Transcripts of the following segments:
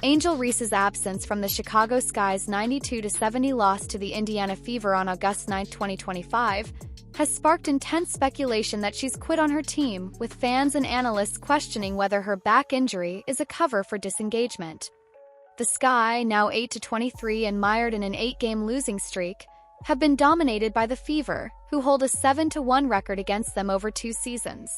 Angel Reese's absence from the Chicago Sky's 92-70 loss to the Indiana Fever on August 9, 2025, has sparked intense speculation that she's quit on her team, with fans and analysts questioning whether her back injury is a cover for disengagement. The Sky, now 8-23 and mired in an 8-game losing streak, have been dominated by the Fever, who hold a 7-1 record against them over 2 seasons.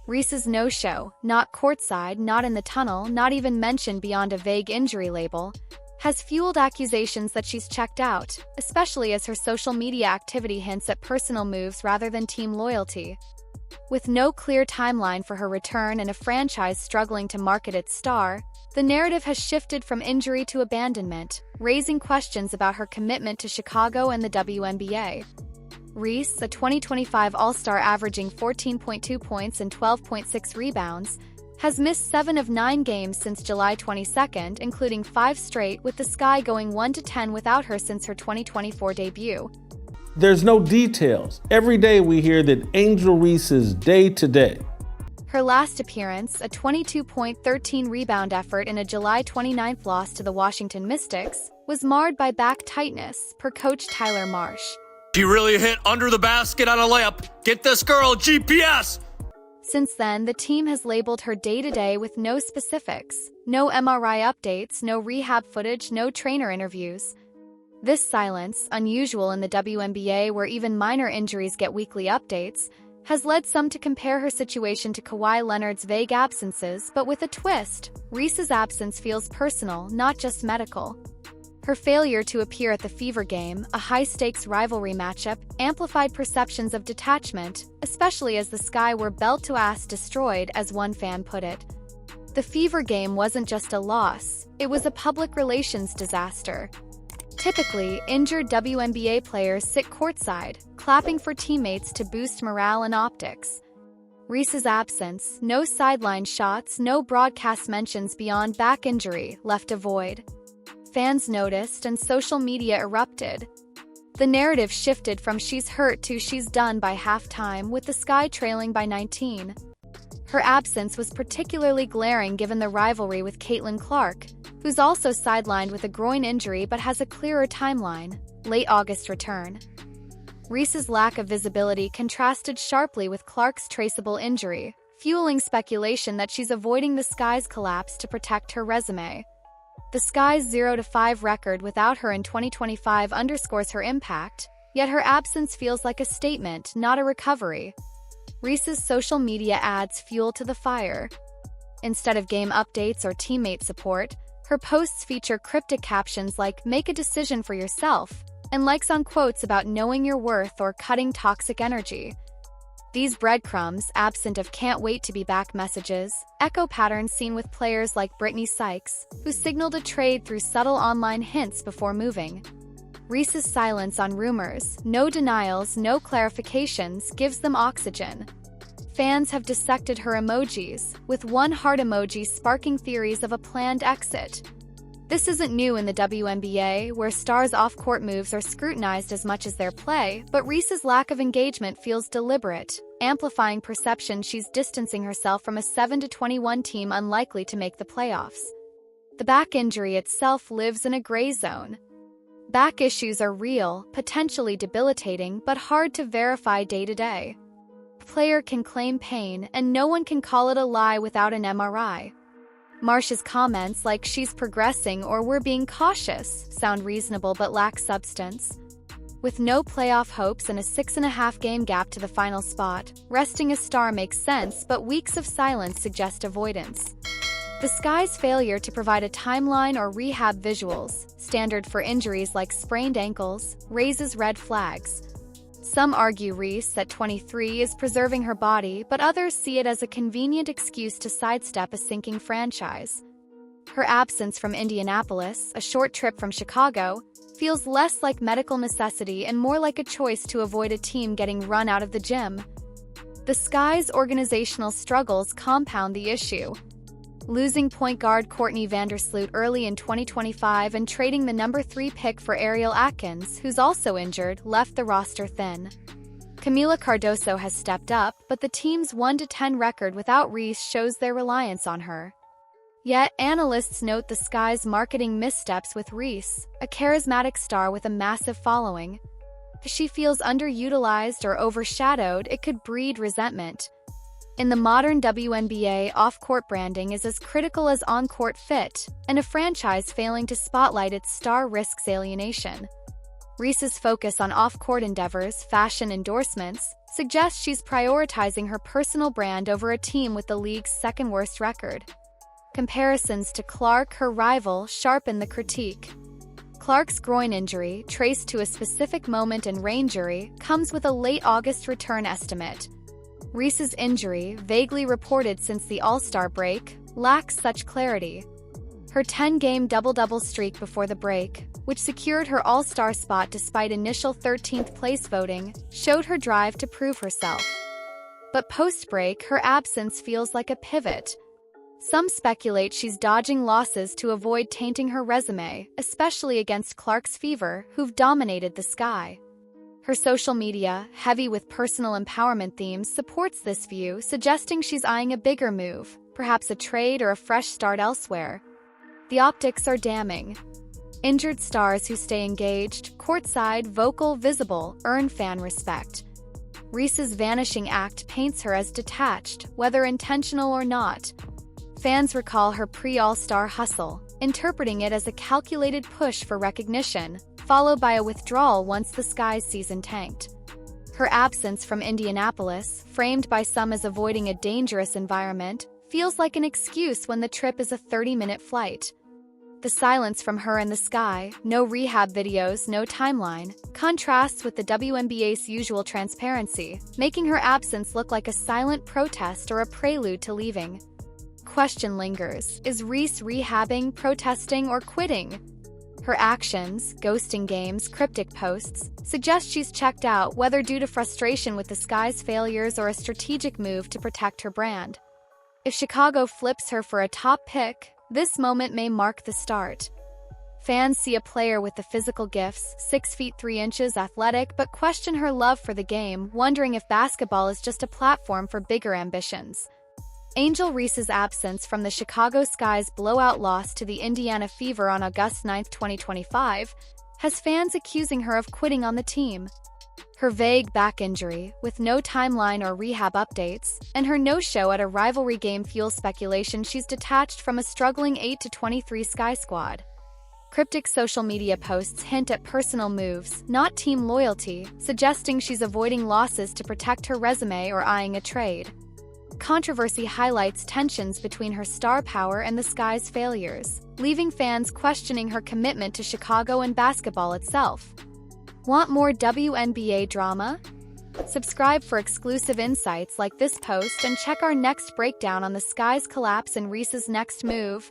Reese's no-show, not courtside, not in the tunnel, not even mentioned beyond a vague injury label, has fueled accusations that she's checked out, especially as her social media activity hints at personal moves rather than team loyalty. With no clear timeline for her return and a franchise struggling to market its star, the narrative has shifted from injury to abandonment, raising questions about her commitment to Chicago and the WNBA. Reese, a 2025 All-Star averaging 14.2 points and 12.6 rebounds, has missed 7 of 9 games since July 22, including 5 straight, with the Sky going 1-10 without her since her 2024 debut. There's no details. Every day we hear that Angel Reese is day-to-day. Her last appearance, a 22-point, 13-rebound effort in a July 29 loss to the Washington Mystics, was marred by back tightness, per coach Tyler Marsh. She really hit under the basket on a layup. Get this girl GPS! Since then, the team has labeled her day-to-day with no specifics, no MRI updates, no rehab footage, no trainer interviews. This silence, unusual in the WNBA where even minor injuries get weekly updates, has led some to compare her situation to Kawhi Leonard's vague absences, but with a twist. Reese's absence feels personal, not just medical. Her failure to appear at the Fever game, a high-stakes rivalry matchup, amplified perceptions of detachment, especially as the Sky were belt-to-ass destroyed, as one fan put it. The Fever game wasn't just a loss, it was a public relations disaster. Typically, injured WNBA players sit courtside, clapping for teammates to boost morale and optics. Reese's absence, no sideline shots, no broadcast mentions beyond back injury, left a void. Fans noticed and social media erupted. The narrative shifted from she's hurt to she's done by halftime, with the Sky trailing by 19. Her absence was particularly glaring given the rivalry with Caitlin Clark, who's also sidelined with a groin injury but has a clearer timeline, late August return. Reese's lack of visibility contrasted sharply with Clark's traceable injury, fueling speculation that she's avoiding the Sky's collapse to protect her resume. The Sky's 0-5 record without her in 2025 underscores her impact, yet her absence feels like a statement, not a recovery. Reese's social media adds fuel to the fire. Instead of game updates or teammate support, her posts feature cryptic captions like "Make a decision for yourself" and likes on quotes about knowing your worth or cutting toxic energy. These breadcrumbs, absent of "can't wait to be back" messages, echo patterns seen with players like Brittany Sykes, who signaled a trade through subtle online hints before moving. Reese's silence on rumors, no denials, no clarifications, gives them oxygen. Fans have dissected her emojis, with one heart emoji sparking theories of a planned exit. This isn't new in the WNBA, where stars' off-court moves are scrutinized as much as their play, but Reese's lack of engagement feels deliberate, amplifying perception she's distancing herself from a 7-21 team unlikely to make the playoffs. The back injury itself lives in a gray zone. Back issues are real, potentially debilitating, but hard to verify day-to-day. A player can claim pain, and no one can call it a lie without an MRI. Marsh's comments like "she's progressing" or "we're being cautious" sound reasonable but lack substance. With no playoff hopes and a 6.5-game gap to the final spot, resting a star makes sense, but weeks of silence suggest avoidance. The Sky's failure to provide a timeline or rehab visuals, standard for injuries like sprained ankles, raises red flags. Some argue Reese, at 23, is preserving her body, but others see it as a convenient excuse to sidestep a sinking franchise. Her absence from Indianapolis, a short trip from Chicago, feels less like medical necessity and more like a choice to avoid a team getting run out of the gym. The Sky's organizational struggles compound the issue. Losing point guard Courtney Vandersloot early in 2025 and trading the number 3 pick for Ariel Atkins, who's also injured, left the roster thin. Camila Cardoso has stepped up, but the team's 1-10 record without Reese shows their reliance on her. Yet, analysts note the Sky's marketing missteps with Reese, a charismatic star with a massive following. If she feels underutilized or overshadowed, it could breed resentment. In the modern WNBA, off-court branding is as critical as on-court fit, and a franchise failing to spotlight its star risks alienation. Reese's focus on off-court endeavors, fashion endorsements, suggests she's prioritizing her personal brand over a team with the league's second-worst record. Comparisons to Clark, her rival, sharpen the critique. Clark's groin injury, traced to a specific moment in rain jury, comes with a late August return estimate. Reese's injury, vaguely reported since the All-Star break, lacks such clarity. Her 10-game double-double streak before the break, which secured her All-Star spot despite initial 13th place voting, showed her drive to prove herself. But post-break, her absence feels like a pivot. Some speculate she's dodging losses to avoid tainting her resume, especially against Clark's Fever, who've dominated the Sky. Her social media, heavy with personal empowerment themes, supports this view, suggesting she's eyeing a bigger move, perhaps a trade or a fresh start elsewhere. The optics are damning. Injured stars who stay engaged, courtside, vocal, visible, earn fan respect. Reese's vanishing act paints her as detached, whether intentional or not. Fans recall her pre-All-Star hustle, interpreting it as a calculated push for recognition, followed by a withdrawal once the Sky's season tanked. Her absence from Indianapolis, framed by some as avoiding a dangerous environment, feels like an excuse when the trip is a 30-minute flight. The silence from her and the Sky, no rehab videos, no timeline, contrasts with the WNBA's usual transparency, making her absence look like a silent protest or a prelude to leaving. Question lingers: is Reese rehabbing, protesting, or quitting? Her actions, ghosting games, cryptic posts, suggest she's checked out, whether due to frustration with the Sky's failures or a strategic move to protect her brand. If Chicago flips her for a top pick, this moment may mark the start. Fans see a player with the physical gifts, 6 feet 3 inches athletic, but question her love for the game, wondering if basketball is just a platform for bigger ambitions. Angel Reese's absence from the Chicago Sky's blowout loss to the Indiana Fever on August 9, 2025, has fans accusing her of quitting on the team. Her vague back injury, with no timeline or rehab updates, and her no-show at a rivalry game fuels speculation she's detached from a struggling 8-23 Sky squad. Cryptic social media posts hint at personal moves, not team loyalty, suggesting she's avoiding losses to protect her resume or eyeing a trade. Controversy highlights tensions between her star power and the Sky's failures, leaving fans questioning her commitment to Chicago and basketball itself. Want more WNBA drama? Subscribe for exclusive insights like this post and check our next breakdown on the Sky's collapse and Reese's next move.